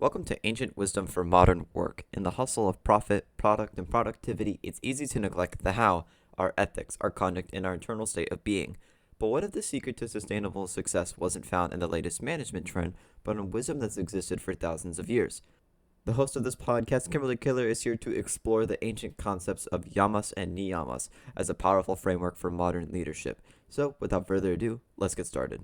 Welcome to Ancient Wisdom for Modern Work. In the hustle of profit, product, and productivity, it's easy to neglect the how, our ethics, our conduct, and our internal state of being. But what if the secret to sustainable success wasn't found in the latest management trend, but in wisdom that's existed for thousands of years? The host of this podcast, Kimberly Killer, is here to explore the ancient concepts of yamas and niyamas as a powerful framework for modern leadership. So, without further ado, let's get started.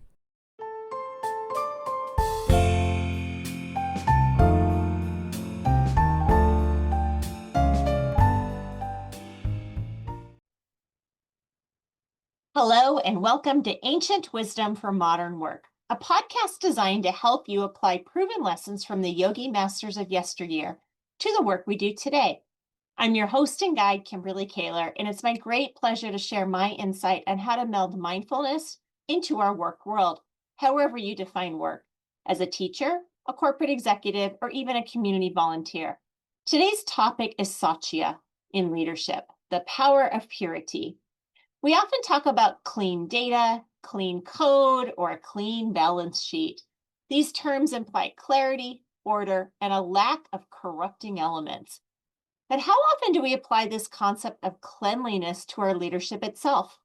Hello, and welcome to Ancient Wisdom for Modern Work, a podcast designed to help you apply proven lessons from the yogi masters of yesteryear to the work we do today. I'm your host and guide, Kimberly Kaler, and it's my great pleasure to share my insight on how to meld mindfulness into our work world, however you define work, as a teacher, a corporate executive, or even a community volunteer. Today's topic is Saucha in leadership, the power of purity. We often talk about clean data, clean code, or a clean balance sheet. These terms imply clarity, order, and a lack of corrupting elements. But how often do we apply this concept of cleanliness to our leadership itself?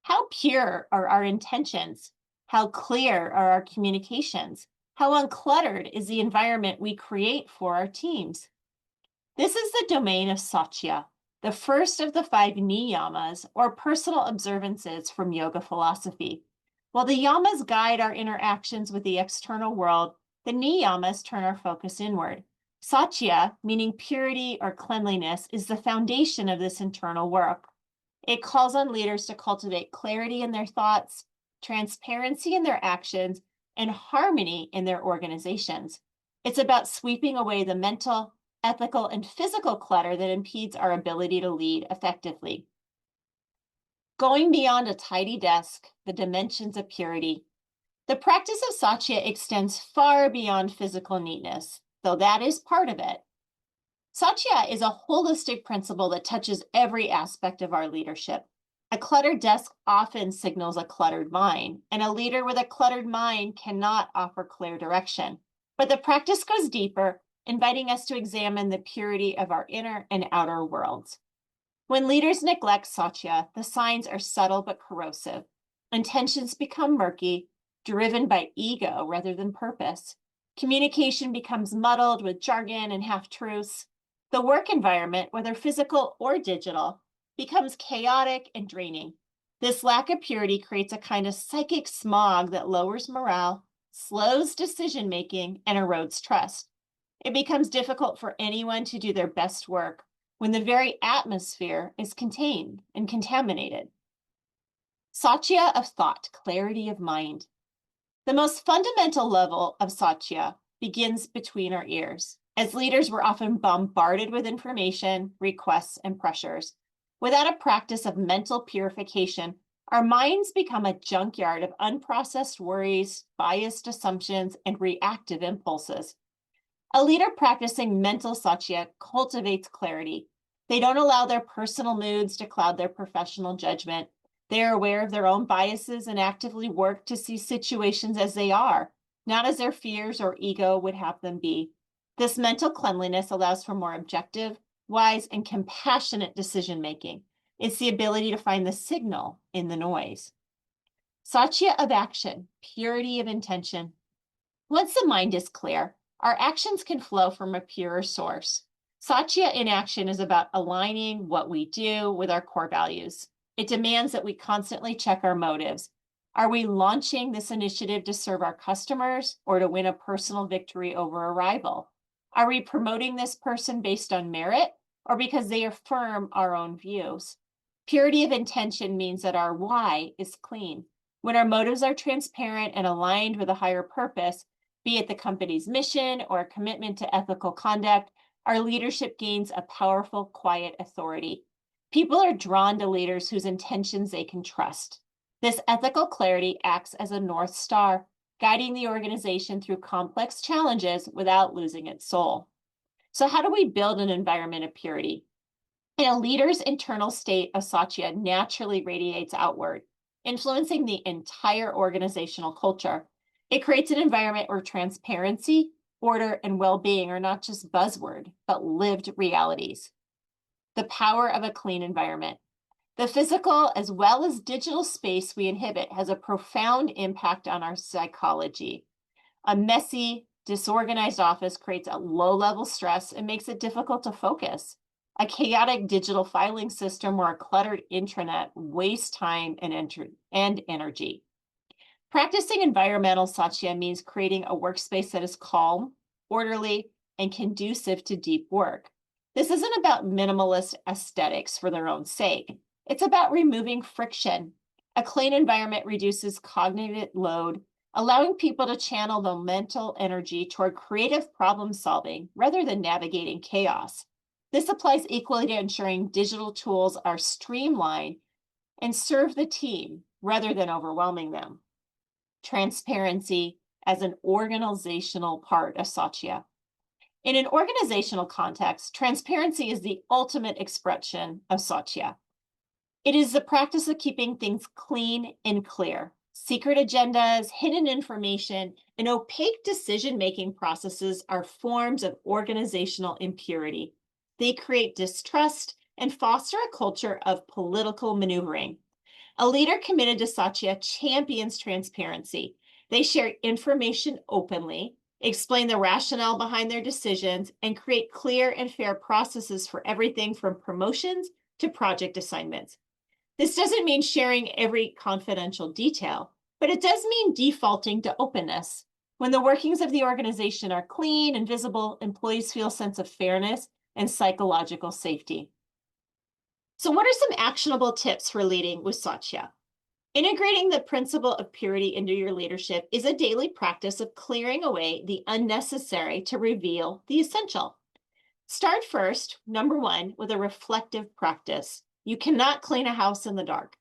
How pure are our intentions? How clear are our communications? How uncluttered is the environment we create for our teams? This is the domain of Saucha, the first of the 5 niyamas, or personal observances from yoga philosophy. While the yamas guide our interactions with the external world, the niyamas turn our focus inward. Saucha, meaning purity or cleanliness, is the foundation of this internal work. It calls on leaders to cultivate clarity in their thoughts, transparency in their actions, and harmony in their organizations. It's about sweeping away the mental, ethical, and physical clutter that impedes our ability to lead effectively. Going beyond a tidy desk, the dimensions of purity. The practice of Saucha extends far beyond physical neatness, though that is part of it. Saucha is a holistic principle that touches every aspect of our leadership. A cluttered desk often signals a cluttered mind, and a leader with a cluttered mind cannot offer clear direction. But the practice goes deeper, inviting us to examine the purity of our inner and outer worlds. When leaders neglect Saucha, the signs are subtle but corrosive. Intentions become murky, driven by ego rather than purpose. Communication becomes muddled with jargon and half-truths. The work environment, whether physical or digital, becomes chaotic and draining. This lack of purity creates a kind of psychic smog that lowers morale, slows decision-making, and erodes trust. It becomes difficult for anyone to do their best work when the very atmosphere is contained and contaminated. Saucha of thought, clarity of mind. The most fundamental level of Saucha begins between our ears. As leaders, we're often bombarded with information, requests, and pressures. Without a practice of mental purification, our minds become a junkyard of unprocessed worries, biased assumptions, and reactive impulses. A leader practicing mental Saucha cultivates clarity. They don't allow their personal moods to cloud their professional judgment. They are aware of their own biases and actively work to see situations as they are, not as their fears or ego would have them be. This mental cleanliness allows for more objective, wise, and compassionate decision-making. It's the ability to find the signal in the noise. Saucha of action, purity of intention. Once the mind is clear, our actions can flow from a purer source. Saucha in action is about aligning what we do with our core values. It demands that we constantly check our motives. Are we launching this initiative to serve our customers or to win a personal victory over a rival? Are we promoting this person based on merit or because they affirm our own views? Purity of intention means that our why is clean. When our motives are transparent and aligned with a higher purpose, be it the company's mission or a commitment to ethical conduct, our leadership gains a powerful, quiet authority. People are drawn to leaders whose intentions they can trust. This ethical clarity acts as a North Star, guiding the organization through complex challenges without losing its soul. So how do we build an environment of purity? A leader's internal state of Saucha naturally radiates outward, influencing the entire organizational culture. It creates an environment where transparency, order, and well-being are not just buzzword, but lived realities. The power of a clean environment. The physical as well as digital space we inhabit has a profound impact on our psychology. A messy, disorganized office creates a low-level stress and makes it difficult to focus. A chaotic digital filing system or a cluttered intranet wastes time and energy. Practicing environmental Saucha means creating a workspace that is calm, orderly, and conducive to deep work. This isn't about minimalist aesthetics for their own sake. It's about removing friction. A clean environment reduces cognitive load, allowing people to channel the mental energy toward creative problem solving rather than navigating chaos. This applies equally to ensuring digital tools are streamlined and serve the team rather than overwhelming them. Transparency as an organizational part of Saucha. In an organizational context, transparency is the ultimate expression of Saucha. It is the practice of keeping things clean and clear. Secret agendas, hidden information, and opaque decision-making processes are forms of organizational impurity. They create distrust and foster a culture of political maneuvering. A leader committed to Saucha champions transparency. They share information openly, explain the rationale behind their decisions, and create clear and fair processes for everything from promotions to project assignments. This doesn't mean sharing every confidential detail, but it does mean defaulting to openness. When the workings of the organization are clean and visible, employees feel a sense of fairness and psychological safety. So what are some actionable tips for leading with Saucha? Integrating the principle of purity into your leadership is a daily practice of clearing away the unnecessary to reveal the essential. Start first, number one, with a reflective practice. You cannot clean a house in the dark.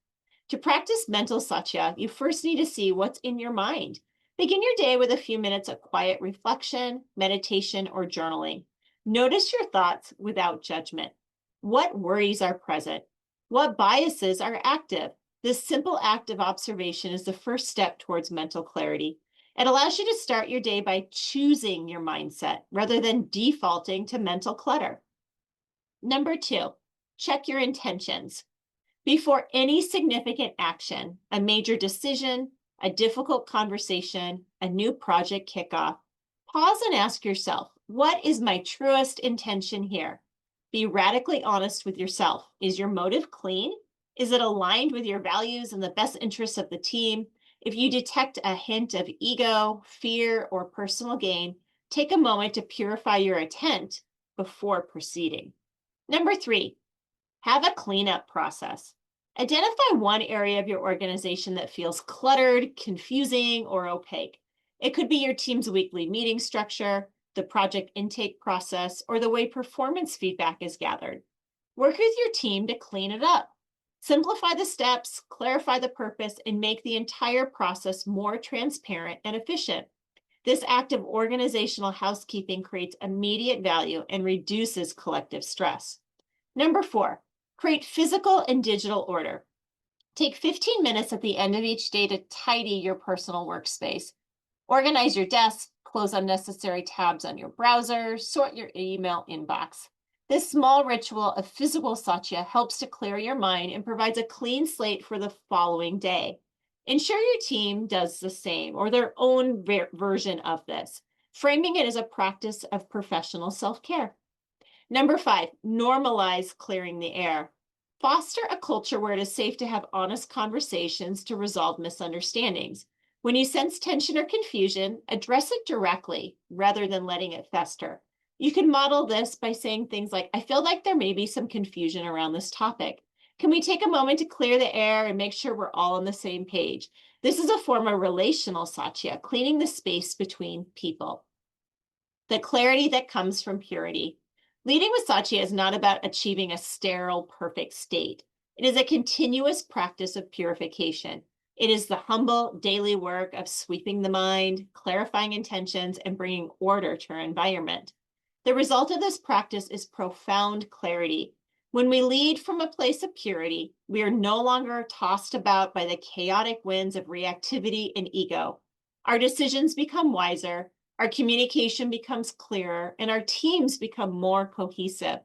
To practice mental Saucha, you first need to see what's in your mind. Begin your day with a few minutes of quiet reflection, meditation, or journaling. Notice your thoughts without judgment. What worries are present? What biases are active? This simple act of observation is the first step towards mental clarity. It allows you to start your day by choosing your mindset rather than defaulting to mental clutter. Number two, check your intentions. Before any significant action, a major decision, a difficult conversation, a new project kickoff, pause and ask yourself, what is my truest intention here? Be radically honest with yourself. Is your motive clean? Is it aligned with your values and the best interests of the team? If you detect a hint of ego, fear, or personal gain, take a moment to purify your intent before proceeding. Number three, have a cleanup process. Identify one area of your organization that feels cluttered, confusing, or opaque. It could be your team's weekly meeting structure, the project intake process, or the way performance feedback is gathered. Work with your team to clean it up. Simplify the steps, clarify the purpose, and make the entire process more transparent and efficient. This act of organizational housekeeping creates immediate value and reduces collective stress. Number four, create physical and digital order. Take 15 minutes at the end of each day to tidy your personal workspace. Organize your desk, close unnecessary tabs on your browser, sort your email inbox. This small ritual of physical Saucha helps to clear your mind and provides a clean slate for the following day. Ensure your team does the same or their own version of this, framing it as a practice of professional self-care. Number five, normalize clearing the air. Foster a culture where it is safe to have honest conversations to resolve misunderstandings. When you sense tension or confusion, address it directly rather than letting it fester. You can model this by saying things like, I feel like there may be some confusion around this topic. Can we take a moment to clear the air and make sure we're all on the same page? This is a form of relational Saucha, cleaning the space between people. The clarity that comes from purity. Leading with Saucha is not about achieving a sterile, perfect state. It is a continuous practice of purification. It is the humble daily work of sweeping the mind, clarifying intentions, and bringing order to our environment. The result of this practice is profound clarity. When we lead from a place of purity, we are no longer tossed about by the chaotic winds of reactivity and ego. Our decisions become wiser, Our communication becomes clearer and our teams become more cohesive.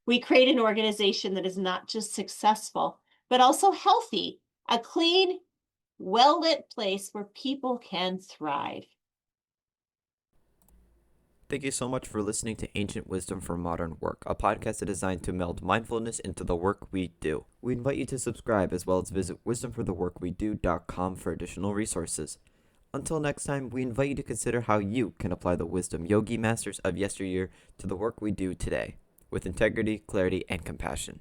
We create an organization that is not just successful, but also healthy, a clean, well lit place where people can thrive. Thank you so much for listening to Ancient Wisdom for Modern Work, a podcast designed to meld mindfulness into the work we do. We invite you to subscribe as well as visit wisdomfortheworkwedo.com for additional resources. Until next time, we invite you to consider how you can apply the wisdom yogi masters of yesteryear to the work we do today, with integrity, clarity, and compassion.